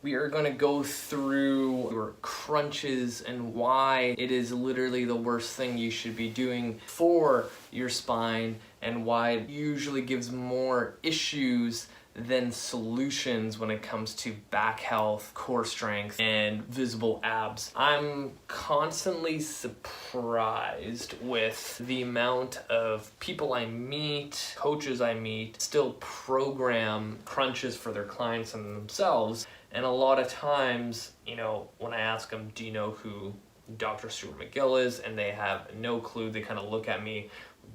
We are going to go through your crunches and why it is literally the worst thing you should be doing for your spine and why it usually gives more issues than solutions when it comes to back health, core strength, and visible abs. I'm constantly surprised with the amount of people I meet, coaches I meet, still program crunches for their clients and themselves. And a lot of times, when I ask them, do you know who Dr. Stuart McGill is? And they have no clue. They kind of look at me,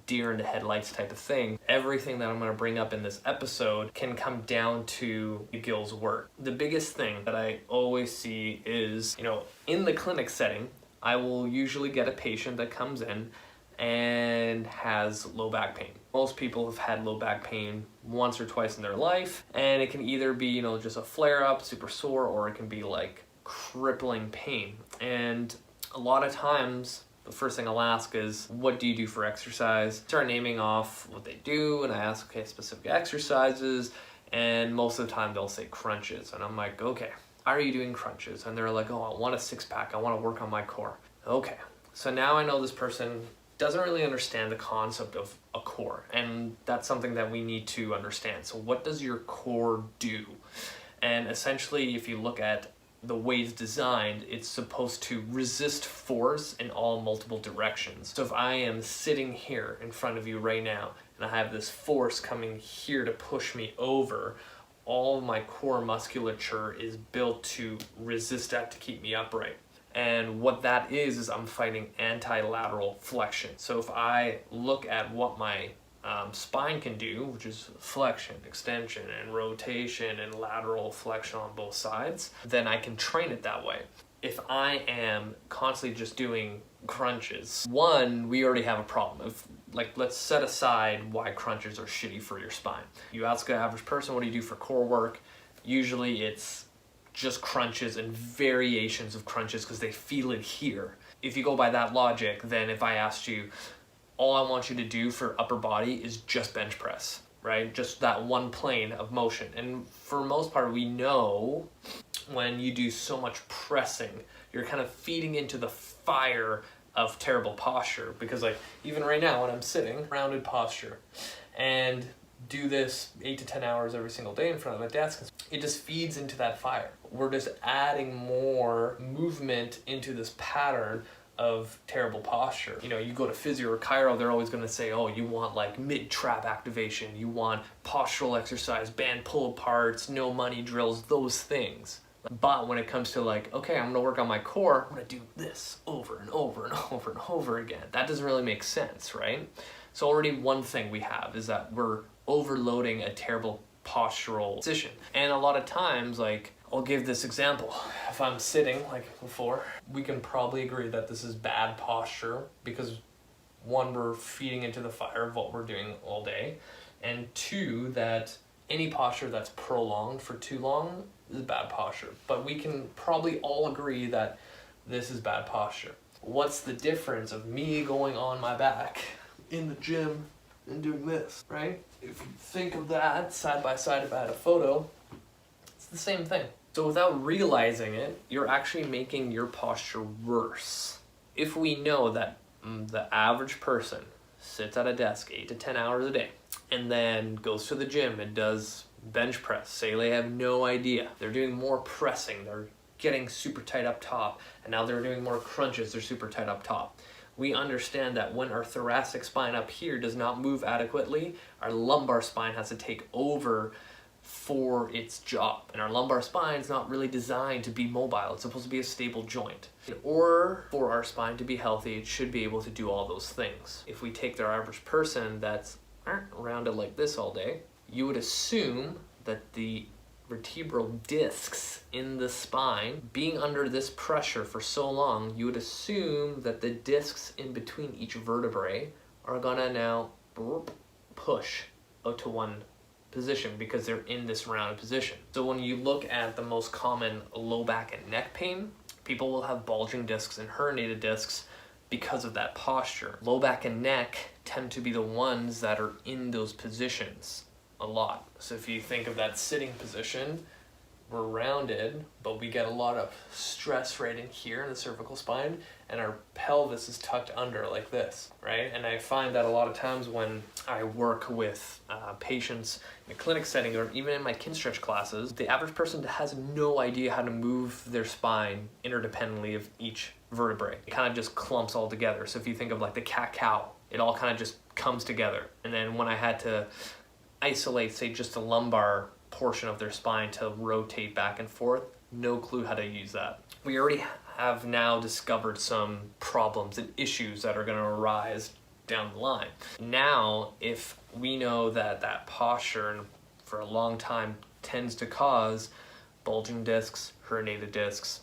deer in the headlights type of thing. Everything that I'm going to bring up in this episode can come down to McGill's work. The biggest thing that I always see is, in the clinic setting, I will usually get a patient that comes in and has low back pain. Most people have had low back pain once or twice in their life, and it can either be, just a flare-up, super sore, or it can be like crippling pain. And a lot of times, the first thing I'll ask is, what do you do for exercise? Start naming off what they do, and I ask, okay, specific exercises, and most of the time they'll say crunches. And I'm like, okay, are you doing crunches? And they're like, oh, I want a six-pack, I want to work on my core. Okay, so now I know this person doesn't really understand the concept of a core, and that's something that we need to understand. So what does your core do? And essentially, if you look at the way it's designed, it's supposed to resist force in all multiple directions. So if I am sitting here in front of you right now, and I have this force coming here to push me over, all of my core musculature is built to resist that to keep me upright. And what that is I'm fighting anti-lateral flexion. So if I look at what my spine can do, which is flexion, extension, and rotation, and lateral flexion on both sides, then I can train it that way. If I am constantly just doing crunches, one, we already have a problem. Let's set aside why crunches are shitty for your spine. You ask an average person, what do you do for core work? Usually it's just crunches and variations of crunches because they feel it here. If you go by that logic, then if I asked you, all I want you to do for upper body is just bench press, right? Just that one plane of motion. And for the most part, we know when you do so much pressing, you're kind of feeding into the fire of terrible posture. Because even right now when I'm sitting, rounded posture, and do this 8 to 10 hours every single day in front of a desk, it just feeds into that fire. We're just adding more movement into this pattern of terrible posture. You go to physio or chiro, they're always going to say, oh, you want mid-trap activation, you want postural exercise, band pull aparts, no money drills, those things. But when it comes to okay, I'm going to work on my core, I'm going to do this over and over and over and over again. That doesn't really make sense, right? So already one thing we have is that we're overloading a terrible postural position. And a lot of times, I'll give this example. If I'm sitting like before, we can probably agree that this is bad posture because one, we're feeding into the fire of what we're doing all day, and two, that any posture that's prolonged for too long is bad posture. But we can probably all agree that this is bad posture. What's the difference of me going on my back in the gym and doing this, right? If you think of that side by side, if I had a photo, it's the same thing. So without realizing it, you're actually making your posture worse. If we know that the average person sits at a desk 8 to 10 hours a day and then goes to the gym and does bench press, say they have no idea, they're doing more pressing, they're getting super tight up top, and now they're doing more crunches, they're super tight up top. We understand that when our thoracic spine up here does not move adequately, our lumbar spine has to take over for its job. And our lumbar spine is not really designed to be mobile. It's supposed to be a stable joint. In order for our spine to be healthy, it should be able to do all those things. If we take their average person that's rounded like this all day, you would assume that the vertebral discs in the spine, being under this pressure for so long, you would assume that the discs in between each vertebrae are gonna now push out to one position because they're in this rounded position. So when you look at the most common low back and neck pain, people will have bulging discs and herniated discs because of that posture. Low back and neck tend to be the ones that are in those positions a lot. So if you think of that sitting position, we're rounded, but we get a lot of stress right in here in the cervical spine, and our pelvis is tucked under like this, right? And I find that a lot of times when I work with patients in a clinic setting or even in my Kinstretch classes, the average person has no idea how to move their spine interdependently of each vertebrae. It kind of just clumps all together. So if you think of like the cat-cow, it all kind of just comes together. And then when I had to isolate, say, just the lumbar portion of their spine to rotate back and forth, no clue how to use that. We already have now discovered some problems and issues that are going to arise down the line. Now, if we know that that posture for a long time tends to cause bulging discs, herniated discs,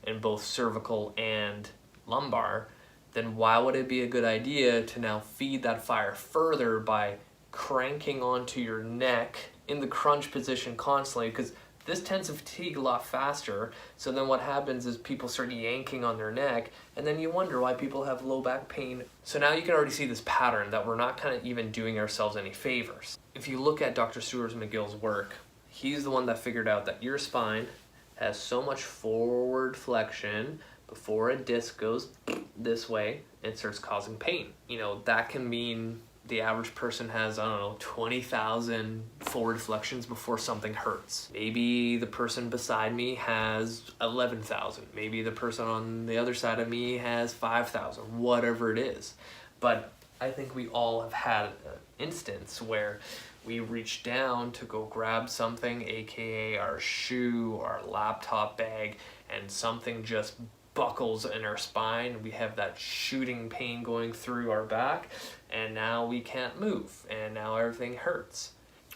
in both cervical and lumbar, then why would it be a good idea to now feed that fire further by cranking onto your neck in the crunch position constantly? Because this tends to fatigue a lot faster. So then what happens is people start yanking on their neck, and then you wonder why people have low back pain. So now you can already see this pattern that we're not kind of even doing ourselves any favors. If you look at Dr. Stewart McGill's work, he's the one that figured out that your spine has so much forward flexion before a disc goes this way and starts causing pain. You know, that can mean the average person has, I don't know, 20,000 forward flexions before something hurts. Maybe the person beside me has 11,000. Maybe the person on the other side of me has 5,000, whatever it is. But I think we all have had an instance where we reach down to go grab something, aka our shoe, our laptop bag, and something just buckles in our spine. We have that shooting pain going through our back, and now we can't move, and now everything hurts.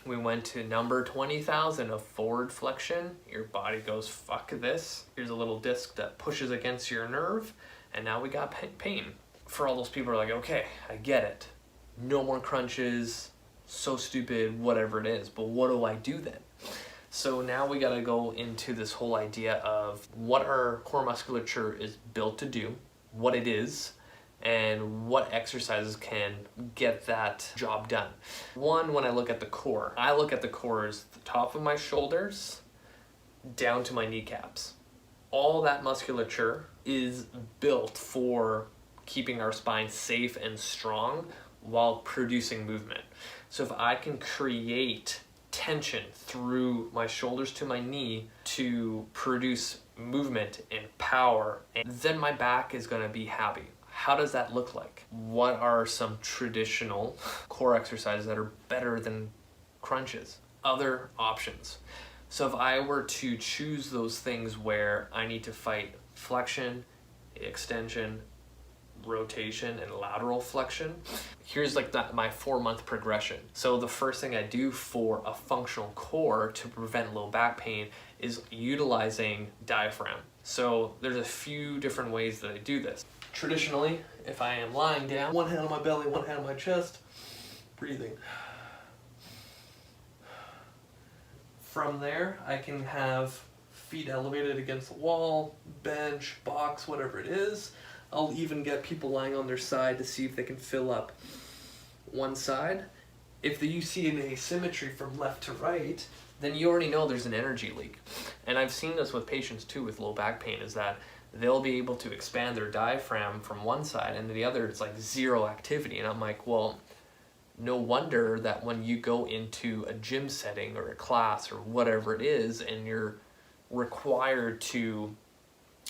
We went to number 20,000 of forward flexion. Your body goes, fuck this. Here's a little disc that pushes against your nerve, and now we got pain. For all those people who are like, okay, I get it. No more crunches, so stupid, whatever it is, but what do I do then? So now we gotta go into this whole idea of what our core musculature is built to do, what it is, and what exercises can get that job done. One, when I look at the core, I look at the core as the top of my shoulders down to my kneecaps. All that musculature is built for keeping our spine safe and strong while producing movement. So if I can create tension through my shoulders to my knee to produce movement and power, and then my back is going to be happy. How does that look like? What are some traditional core exercises that are better than crunches? Other options. So if I were to choose those things where I need to fight flexion, extension, rotation, and lateral flexion, here's like my 4-month progression. So the first thing I do for a functional core to prevent low back pain is utilizing diaphragm. So there's a few different ways that I do this. Traditionally, if I am lying down, one hand on my belly, one hand on my chest, breathing. From there, I can have feet elevated against the wall, bench, box, whatever it is. I'll even get people lying on their side to see if they can fill up one side. If you see an asymmetry from left to right, then you already know there's an energy leak. And I've seen this with patients too with low back pain, is that they'll be able to expand their diaphragm from one side and the other it's like zero activity. And I'm like, well, no wonder that when you go into a gym setting or a class or whatever it is and you're required to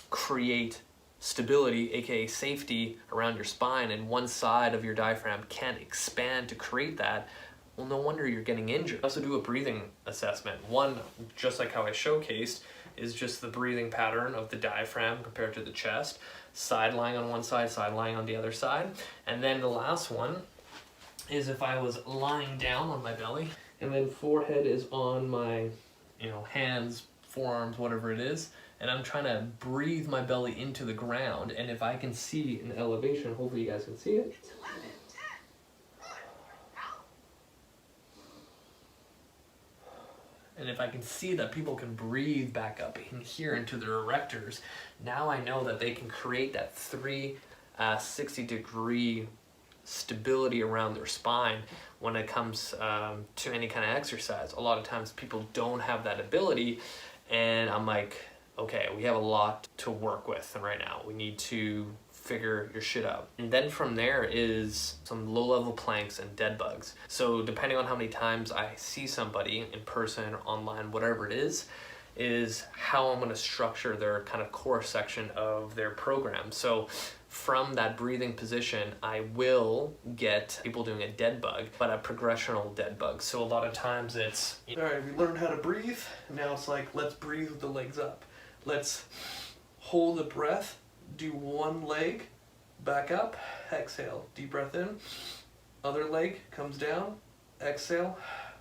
create stability, aka safety, around your spine, and one side of your diaphragm can't expand to create that, well, no wonder you're getting injured. I also do a breathing assessment. One, just like how I showcased, is just the breathing pattern of the diaphragm compared to the chest, side lying on one side, side lying on the other side. And then the last one is if I was lying down on my belly, and then forehead is on my, hands, forearms, whatever it is, and I'm trying to breathe my belly into the ground, and if I can see an elevation, hopefully you guys can see it. And if I can see that people can breathe back up in here into their erectors, now I know that they can create that 360-degree stability around their spine when it comes to any kind of exercise. A lot of times people don't have that ability, And I'm like, okay, we have a lot to work with right now. We need to figure your shit out. And then from there is some low-level planks and dead bugs. So depending on how many times I see somebody in person or online, whatever it is how I'm gonna structure their kind of core section of their program. So from that breathing position, I will get people doing a dead bug, but a progressional dead bug. So a lot of times it's, all right, we learned how to breathe. Now it's like, let's breathe with the legs up. Let's hold the breath, do one leg, back up, exhale, deep breath in, other leg comes down, exhale,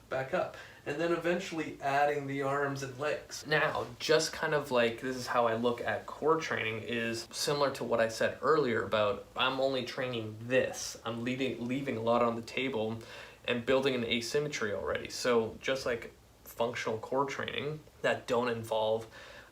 back up. And then eventually adding the arms and legs. Now, just kind of like, this is how I look at core training, is similar to what I said earlier about I'm only training this. I'm leaving a lot on the table and building an asymmetry already. So just like functional core training that don't involve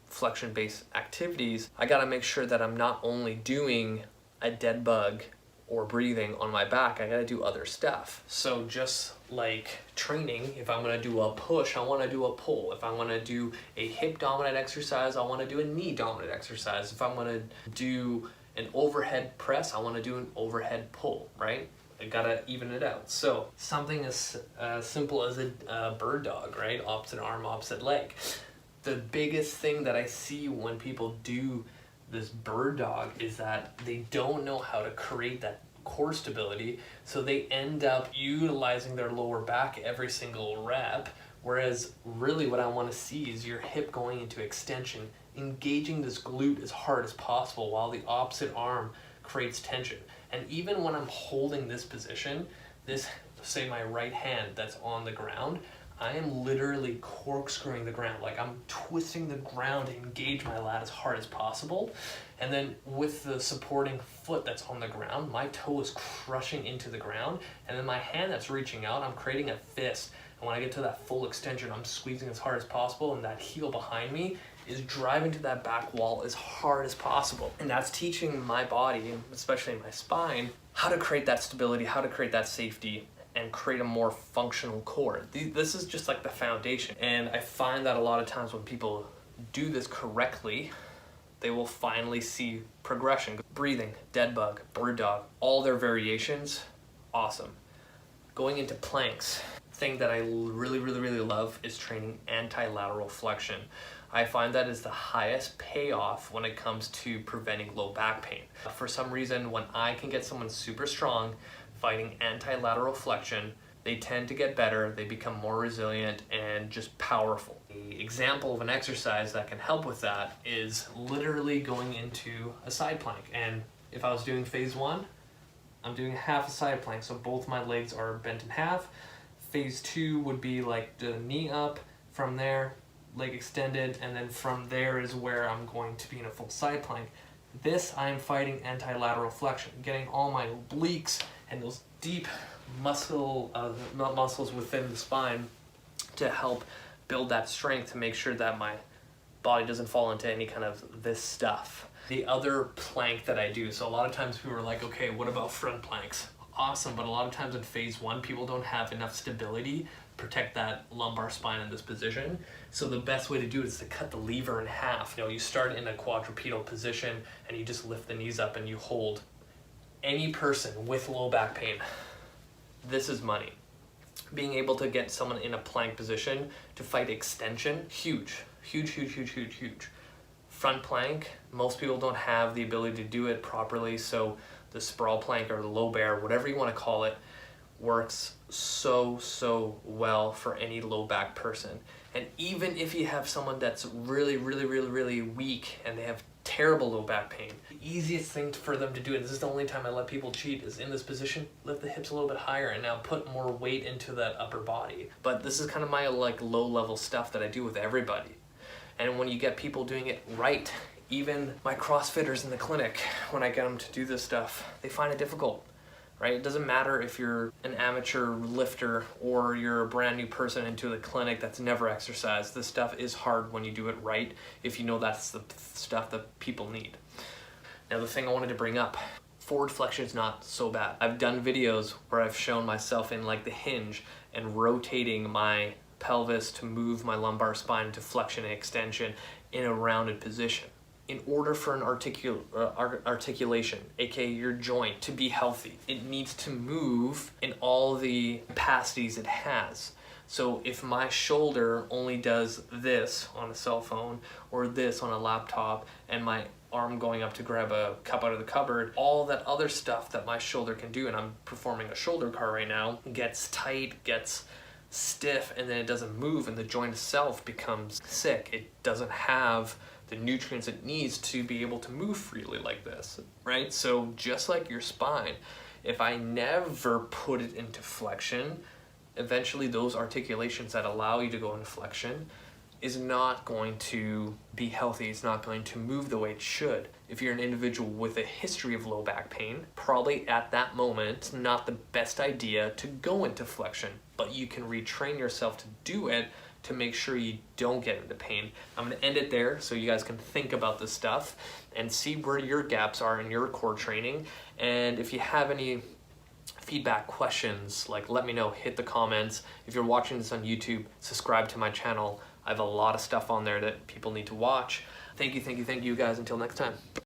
flexion-based activities, I gotta make sure that I'm not only doing a dead bug or breathing on my back, I gotta do other stuff. So just like training, if I'm gonna do a push, I wanna do a pull. If I'm gonna do a hip dominant exercise, I wanna do a knee dominant exercise. If I'm gonna do an overhead press, I wanna do an overhead pull, right? I gotta even it out. So something as simple as a bird dog, right? Opposite arm, opposite leg. The biggest thing that I see when people do this bird dog is that they don't know how to create that core stability, so they end up utilizing their lower back every single rep, whereas really what I want to see is your hip going into extension, engaging this glute as hard as possible while the opposite arm creates tension. And even when I'm holding this position, this, say my right hand that's on the ground, I am literally corkscrewing the ground, like I'm twisting the ground to engage my lat as hard as possible. And then with the supporting foot that's on the ground, my toe is crushing into the ground. And then my hand that's reaching out, I'm creating a fist. And when I get to that full extension, I'm squeezing as hard as possible, and that heel behind me is driving to that back wall as hard as possible. And that's teaching my body, especially my spine, how to create that stability, how to create that safety, and create a more functional core. This is just like the foundation. And I find that a lot of times when people do this correctly, they will finally see progression. Breathing, dead bug, bird dog, all their variations, awesome. Going into planks, thing that I really love is training anti-lateral flexion. I find that is the highest payoff when it comes to preventing low back pain. For some reason, when I can get someone super strong fighting anti-lateral flexion, they tend to get better, they become more resilient and just powerful. An example of an exercise that can help with that is literally going into a side plank. And if I was doing phase 1, I'm doing half a side plank, so both my legs are bent in half. Phase 2 would be like the knee up, from there, leg extended, and then from there is where I'm going to be in a full side plank. This, I'm fighting anti-lateral flexion, getting all my obliques and those deep muscles within the spine to help build that strength to make sure that my body doesn't fall into any kind of this stuff. The other plank that I do, so a lot of times people are like, okay, what about front planks? Awesome, but a lot of times in phase 1, people don't have enough stability to protect that lumbar spine in this position. So the best way to do it is to cut the lever in half. You know, you start in a quadrupedal position and you just lift the knees up and you hold. Any person with low back pain, this is money. Being able to get someone in a plank position to fight extension, huge. Front plank, most people don't have the ability to do it properly, so the sprawl plank or the low bear, whatever you want to call it, works so well for any low back person. And even if you have someone that's really weak and they have terrible low back pain, the easiest thing for them to do, and this is the only time I let people cheat, is in this position, lift the hips a little bit higher and now put more weight into that upper body. But this is kind of my like low level stuff that I do with everybody. And when you get people doing it right, even my CrossFitters in the clinic, when I get them to do this stuff, they find it difficult. Right? It doesn't matter if you're an amateur lifter or you're a brand new person into the clinic that's never exercised. This stuff is hard when you do it right, if you know that's the stuff that people need. Now the thing I wanted to bring up, forward flexion is not so bad. I've done videos where I've shown myself in like the hinge and rotating my pelvis to move my lumbar spine into flexion and extension in a rounded position. In order for an articulation, aka your joint, to be healthy, it needs to move in all the capacities it has. So if my shoulder only does this on a cell phone or this on a laptop, and my arm going up to grab a cup out of the cupboard, all that other stuff that my shoulder can do, and I'm performing a shoulder car right now, gets tight, gets stiff, and then it doesn't move, and the joint itself becomes sick. It doesn't have the nutrients it needs to be able to move freely like this, right? So just like your spine, if I never put it into flexion, eventually those articulations that allow you to go into flexion is not going to be healthy. It's not going to move the way it should. If you're an individual with a history of low back pain, probably at that moment, not the best idea to go into flexion, but you can retrain yourself to do it to make sure you don't get into pain. I'm gonna end it there so you guys can think about this stuff and see where your gaps are in your core training. And if you have any feedback, questions, like let me know, hit the comments. If you're watching this on YouTube, subscribe to my channel. I have a lot of stuff on there that people need to watch. Thank you guys. Until next time.